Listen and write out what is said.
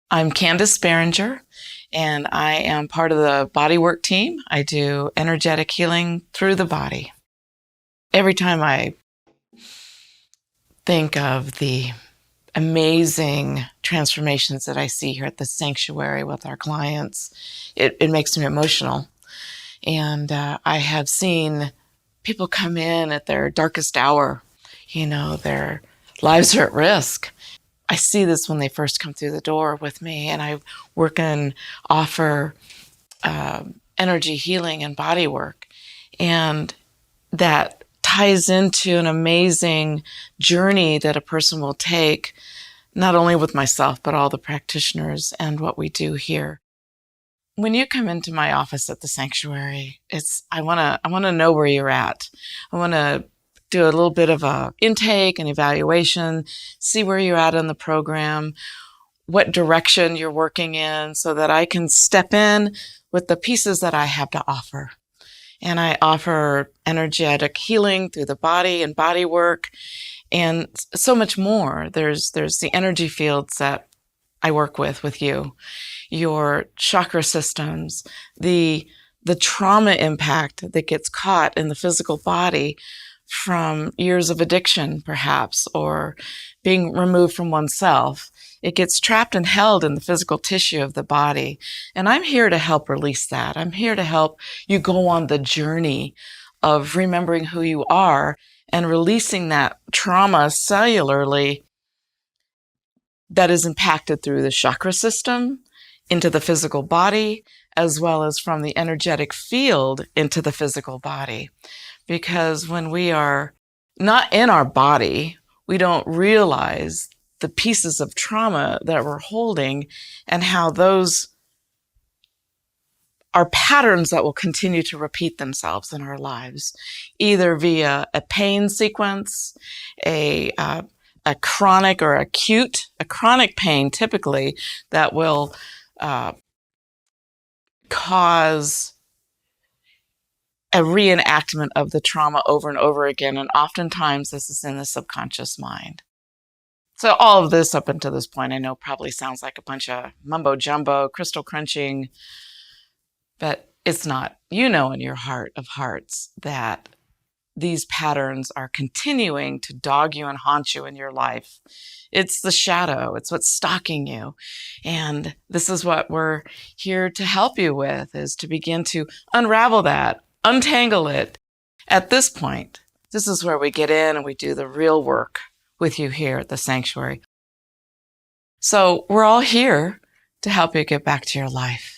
I'm Candace Beringer, and I am part of the Bodywork team. I do energetic healing through the body. Every time I think of the amazing transformations that I see here at the Sanctuary with our clients, it makes me emotional. And I have seen people come in at their darkest hour. Their lives are at risk. I see this when they first come through the door with me, and I work and offer energy healing and body work. And that ties into an amazing journey that a person will take, not only with myself, but all the practitioners and what we do here. When you come into my office at the Sanctuary, I want to know where you're at. I want to do a little bit of a intake and evaluation, see where you're at in the program, what direction you're working in, so that I can step in with the pieces that I have to offer. And I offer energetic healing through the body and body work and so much more. There's the energy fields that I work with you, your chakra systems, the trauma impact that gets caught in the physical body from years of addiction, perhaps, or being removed from oneself. It gets trapped and held in the physical tissue of the body. And I'm here to help release that. I'm here to help you go on the journey of remembering who you are and releasing that trauma cellularly that is impacted through the chakra system into the physical body, as well as from the energetic field into the physical body. Because when we are not in our body, we don't realize the pieces of trauma that we're holding and how those are patterns that will continue to repeat themselves in our lives, either via a pain sequence, a chronic or a chronic pain typically that will cause a reenactment of the trauma over and over again. And oftentimes this is in the subconscious mind. So all of this up until this point, I know probably sounds like a bunch of mumbo jumbo, crystal crunching, but it's not. You know in your heart of hearts that these patterns are continuing to dog you and haunt you in your life. It's the shadow. It's what's stalking you. And this is what we're here to help you with, is to begin to unravel that, untangle it. At this point, this is where we get in and we do the real work with you here at the Sanctuary. So we're all here to help you get back to your life.